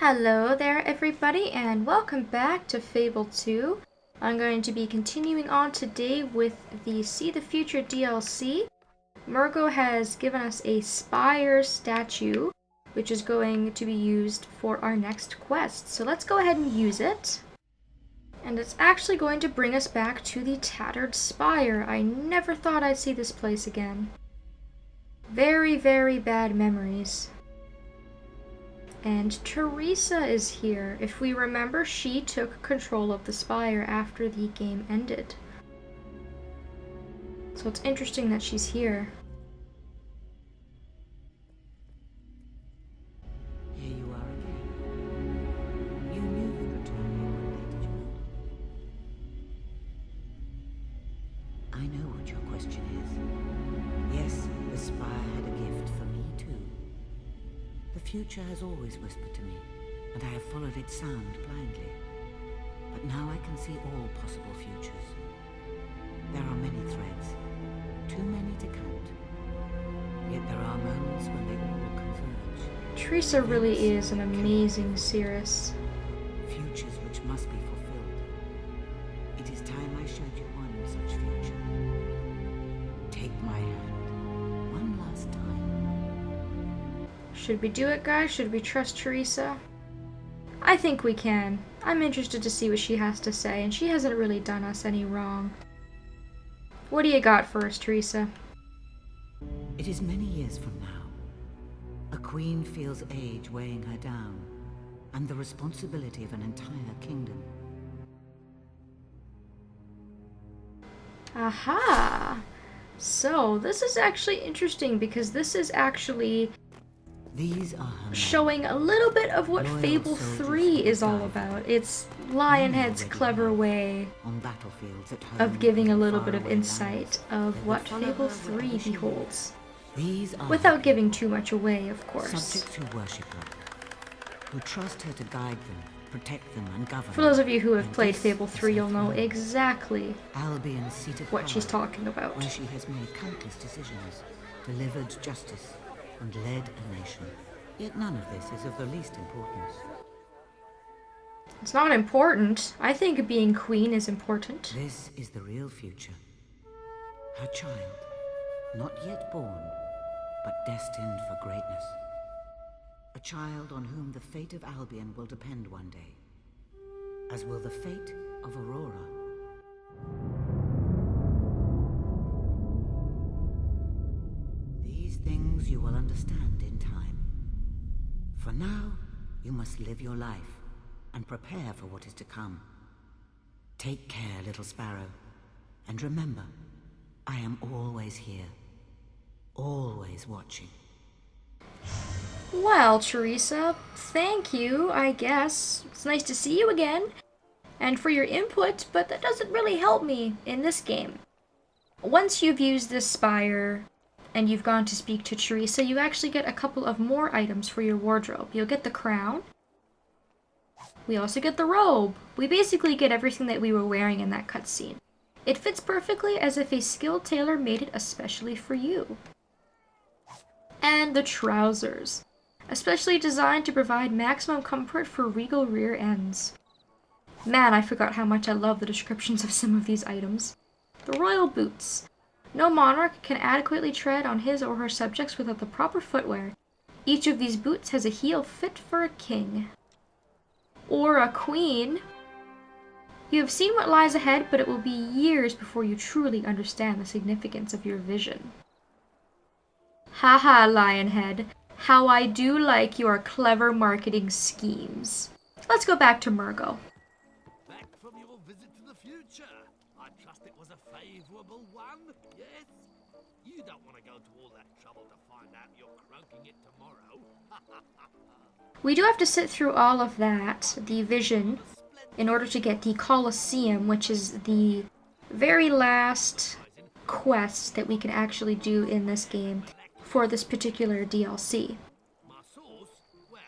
Hello there everybody and welcome back to Fable 2. I'm going to be continuing on today with the See the Future DLC. Murgo has given us a spire statue, which is going to be used for our next quest. So let's go ahead and use it. And it's actually going to bring us back to the Tattered Spire. I never thought I'd see this place again. Very, very bad memories. And Teresa is here. If we remember, she took control of the spire after the game ended. So it's interesting that she's here. Here you are again. You knew you'd return here one day, did you not? I know what your question is. Yes, the spire had a gift for me too. The future has always whispered to me, and I have followed its sound blindly. But now I can see all possible futures. There are many threads, too many to count. Yet there are moments when they all converge. Teresa really is an amazing seeress. Futures which must be fulfilled. It is time I showed you one such future. Take my hand, one last time. Should we do it, guys? Should we trust Teresa? I think we can. I'm interested to see what she has to say, and she hasn't really done us any wrong. What do you got for us, Teresa? It is many years from now. A queen feels age weighing her down, and the responsibility of an entire kingdom. Aha! So, this is actually interesting because this is actually These are her men. showing a little bit of what Loyal Fable soldiers 3 who is all die. about. It's Lionhead's already clever have. way On battlefields at home of giving a and little far bit of away insight lands, of they will what follow Fable her 3 wherever she beholds, will. These are without her giving people, too much away, of course. subjects who worship her, who trust her to guide them, protect them, and govern For those them. of you who have And played this Fable is 3, her you'll know throne, exactly Albion's seat of what she's power, talking about. where she has made countless decisions, delivered justice, and led a nation. Yet none of this is of the least importance. It's not important. I think being queen is important. This is the real future. Her child, not yet born, but destined for greatness. A child on whom the fate of Albion will depend one day, as will the fate of Aurora. These things you will understand in time. For now, you must live your life and prepare for what is to come. Take care, little sparrow, and remember, I am always here, always watching. Well, Teresa, thank you, I guess. It's nice to see you again, and for your input, but that doesn't really help me in this game. Once you've used this spire, and you've gone to speak to Teresa, you actually get a couple of more items for your wardrobe. You'll get the crown. We also get the robe. We basically get everything that we were wearing in that cutscene. It fits perfectly as if a skilled tailor made it especially for you. And the trousers, especially designed to provide maximum comfort for regal rear ends. Man, I forgot how much I love the descriptions of some of these items. The royal boots. No monarch can adequately tread on his or her subjects without the proper footwear. Each of these boots has a heel fit for a king. Or a queen. You have seen what lies ahead, but it will be years before you truly understand the significance of your vision. Haha, Lionhead. How I do like your clever marketing schemes. Let's go back to Murgo. Back from your visit to the future. I trust it was a favorable one, yes? You don't want to go to all that trouble to find out you're croaking it tomorrow. We do have to sit through all of that, the vision, in order to get the Colosseum, which is the very last quest that we can actually do in this game for this particular DLC. My source, well,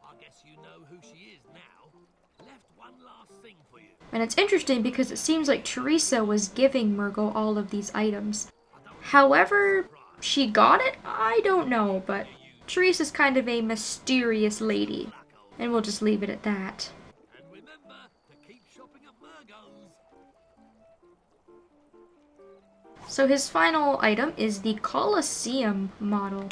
I guess you know who she is now. Left one last thing for you. And it's interesting because it seems like Teresa was giving Murgo all of these items. However she got it, I don't know, but Teresa's kind of a mysterious lady. And we'll just leave it at that. And remember to keep shopping at Virgo's. So his final item is the Colosseum model.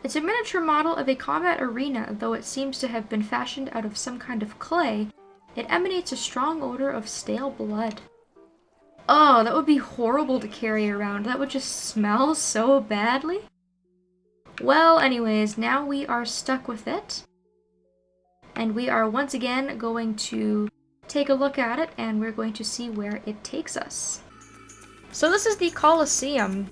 It's a miniature model of a combat arena, though it seems to have been fashioned out of some kind of clay. It emanates a strong odor of stale blood. Oh, that would be horrible to carry around. That would just smell so badly. Well, anyways, now we are stuck with it. And we are once again going to take a look at it, and we're going to see where it takes us. So this is the Colosseum.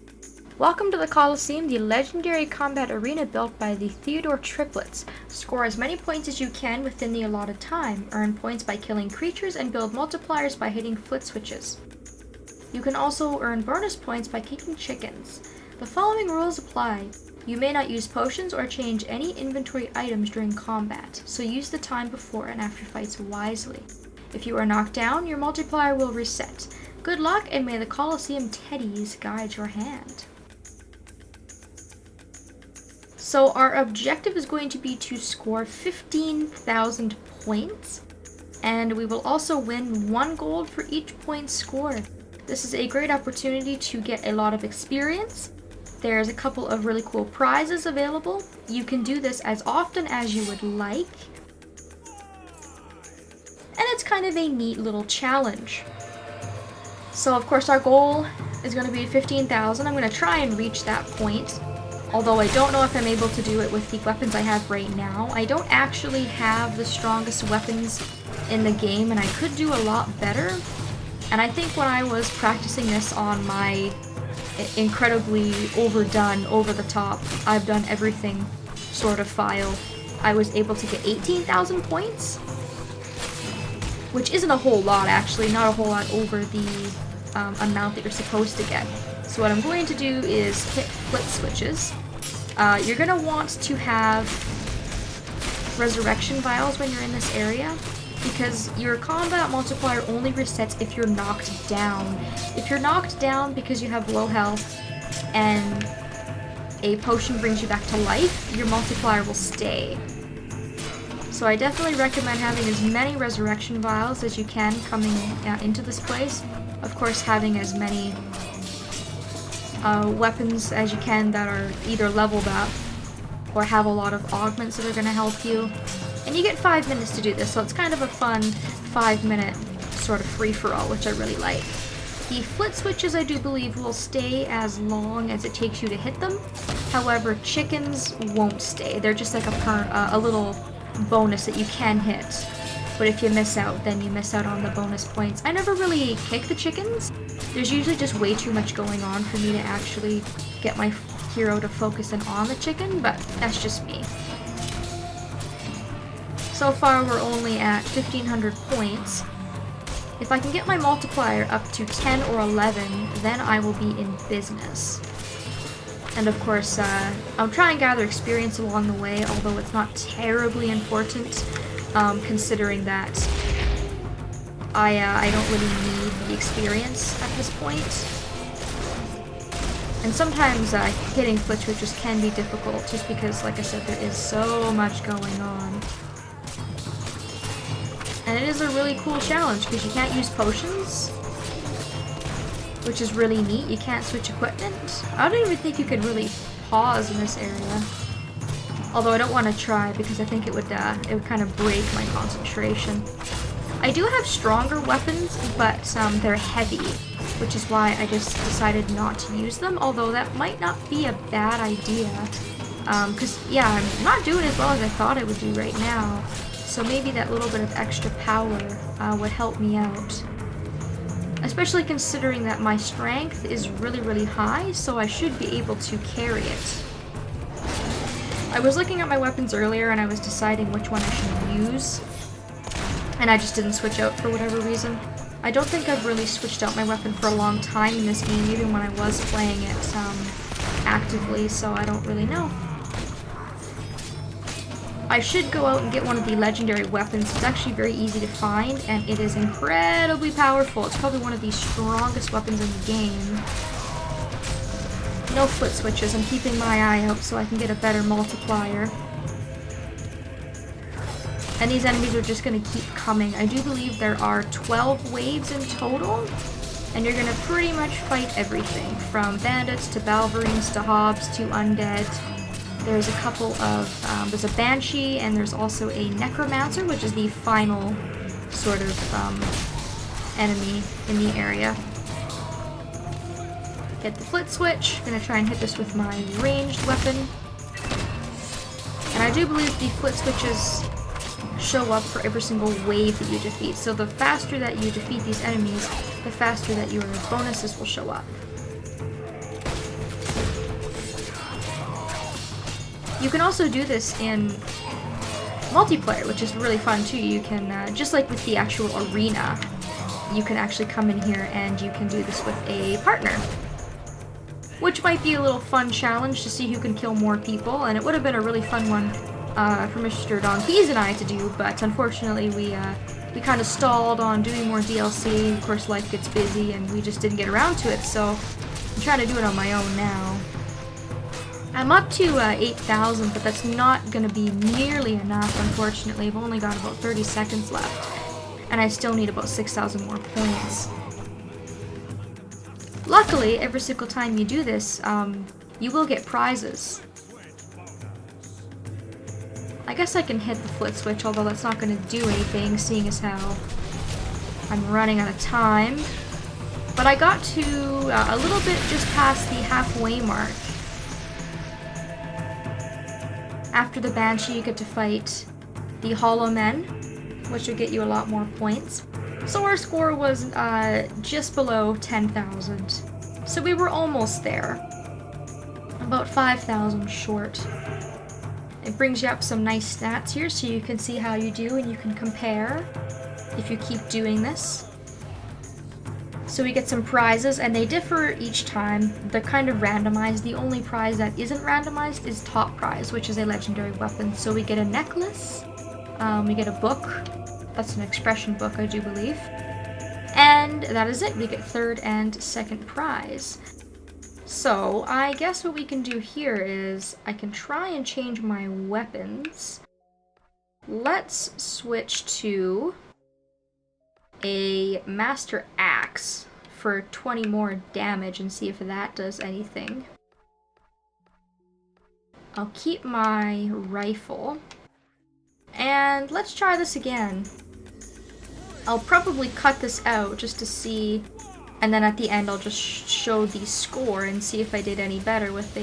Welcome to the Colosseum, the legendary combat arena built by the Theodore triplets. Score as many points as you can within the allotted time. Earn points by killing creatures and build multipliers by hitting flit switches. You can also earn bonus points by kicking chickens. The following rules apply. You may not use potions or change any inventory items during combat, so use the time before and after fights wisely. If you are knocked down, your multiplier will reset. Good luck, and may the Colosseum teddies guide your hand. So our objective is going to be to score 15,000 points, and we will also win 1 gold for each point scored. This is a great opportunity to get a lot of experience. There's a couple of really cool prizes available. You can do this as often as you would like. And it's kind of a neat little challenge. So of course our goal is going to be 15,000. I'm going to try and reach that point. Although I don't know if I'm able to do it with the weapons I have right now. I don't actually have the strongest weapons in the game, and I could do a lot better. And I think when I was practicing this on my incredibly overdone, over-the-top, I've done everything sort of file, I was able to get 18,000 points. Which isn't a whole lot, actually. Not a whole lot over the amount that you're supposed to get. So what I'm going to do is hit flit switches. You're going to want to have resurrection vials when you're in this area, because your combat multiplier only resets if you're knocked down. If you're knocked down because you have low health and a potion brings you back to life, your multiplier will stay. So I definitely recommend having as many resurrection vials as you can coming into this place. Of course, having as many weapons as you can that are either leveled up or have a lot of augments that are going to help you. And you get 5 minutes to do this, so it's kind of a fun 5-minute sort of free-for-all, which I really like. The flit switches, I do believe, will stay as long as it takes you to hit them. However, chickens won't stay. They're just like a little bonus that you can hit. But if you miss out, then you miss out on the bonus points. I never really kick the chickens. There's usually just way too much going on for me to actually get my hero to focus in on the chicken, but that's just me. So far, we're only at 1,500 points. If I can get my multiplier up to 10 or 11, then I will be in business. And of course, I'll try and gather experience along the way, although it's not terribly important, considering that I don't really need the experience at this point. And sometimes hitting flit switches can be difficult, just because, like I said, there is so much going on. And it is a really cool challenge, because you can't use potions, which is really neat. You can't switch equipment. I don't even think you could really pause in this area. Although I don't want to try, because I think it would kind of break my concentration. I do have stronger weapons, but they're heavy, which is why I just decided not to use them, although that might not be a bad idea. Because, yeah, I'm not doing as well as I thought I would do right now. So maybe that little bit of extra power would help me out. Especially considering that my strength is really, really high, so I should be able to carry it. I was looking at my weapons earlier and I was deciding which one I should use. And I just didn't switch out for whatever reason. I don't think I've really switched out my weapon for a long time in this game, even when I was playing it actively, so I don't really know. I should go out and get one of the legendary weapons. It's actually very easy to find, and it is incredibly powerful. It's probably one of the strongest weapons in the game. No flit switches. I'm keeping my eye out so I can get a better multiplier. And these enemies are just going to keep coming. I do believe there are 12 waves in total. And you're going to pretty much fight everything. From bandits to balverines to hobs to undead. There's a couple of... there's a banshee and there's also a necromancer, which is the final sort of enemy in the area. Get the flit switch. Gonna try and hit this with my ranged weapon. And I do believe the flit switches show up for every single wave that you defeat. So the faster that you defeat these enemies, the faster that your bonuses will show up. You can also do this in multiplayer, which is really fun too. You can, just like with the actual arena, you can actually come in here and you can do this with a partner. Which might be a little fun challenge to see who can kill more people, and it would have been a really fun one for Mr. Don Pease and I to do, but unfortunately we kind of stalled on doing more DLC. Of course, life gets busy and we just didn't get around to it, so I'm trying to do it on my own now. I'm up to 8,000, but that's not going to be nearly enough, unfortunately. I've only got about 30 seconds left, and I still need about 6,000 more points. Luckily, every single time you do this, you will get prizes. I guess I can hit the flit switch, although that's not going to do anything, seeing as how I'm running out of time. But I got to a little bit just past the halfway mark. After the Banshee, you get to fight the Hollow Men, which will get you a lot more points. So our score was just below 10,000. So we were almost there. About 5,000 short. It brings you up some nice stats here so you can see how you do and you can compare if you keep doing this. So we get some prizes and they differ each time. They're kind of randomized. The only prize that isn't randomized is top prize, which is a legendary weapon. So we get a necklace, we get a book. That's an expression book, I do believe. And that is it. We get third and second prize. So, I guess what we can do here is I can try and change my weapons. Let's switch to a Master Axe for 20 more damage and see if that does anything. I'll keep my rifle. And let's try this again. I'll probably cut this out just to see, and then at the end I'll just show the score and see if I did any better with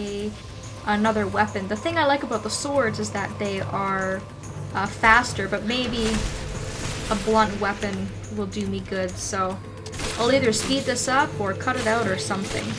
another weapon. The thing I like about the swords is that they are faster, but maybe a blunt weapon will do me good, so I'll either speed this up or cut it out or something.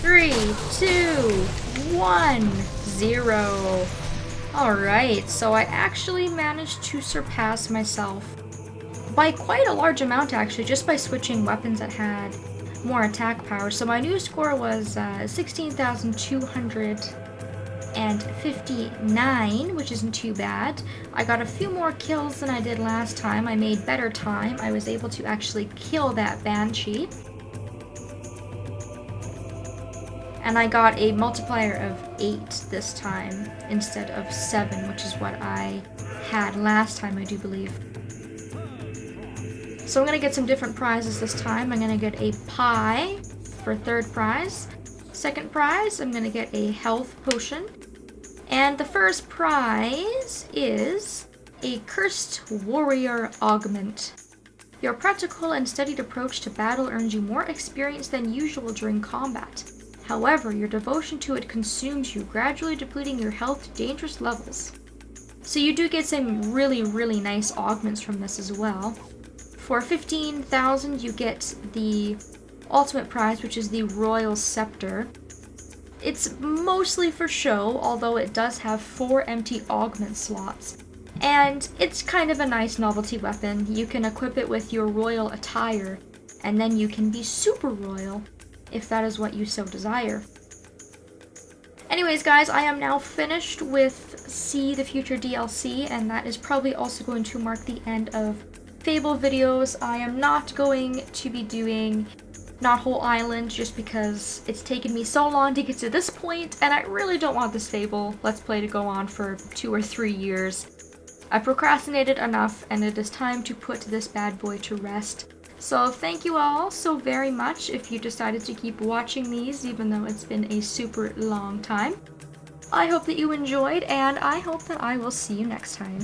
Three, two, 1, 0. Alright, so I actually managed to surpass myself by quite a large amount actually, just by switching weapons that had more attack power. So my new score was 16,259, which isn't too bad. I got a few more kills than I did last time. I made better time. I was able to actually kill that Banshee. And I got a multiplier of 8 this time instead of 7, which is what I had last time, I do believe. So I'm gonna get some different prizes this time. I'm gonna get a pie for third prize. Second prize, I'm gonna get a health potion. And the first prize is a Cursed Warrior Augment. Your practical and studied approach to battle earns you more experience than usual during combat. However, your devotion to it consumes you, gradually depleting your health to dangerous levels. So you do get some really, really nice augments from this as well. For 15,000, you get the ultimate prize, which is the Royal Scepter. It's mostly for show, although it does have 4 empty augment slots. And it's kind of a nice novelty weapon. You can equip it with your royal attire, and then you can be super royal, if that is what you so desire. Anyways, guys, I am now finished with See the Future DLC, and that is probably also going to mark the end of Fable videos. I am not going to be doing Knothole Island just because it's taken me so long to get to this point, and I really don't want this Fable Let's Play to go on for 2 or 3 years. I procrastinated enough, and it is time to put this bad boy to rest. So thank you all so very much if you decided to keep watching these, even though it's been a super long time. I hope that you enjoyed, and I hope that I will see you next time.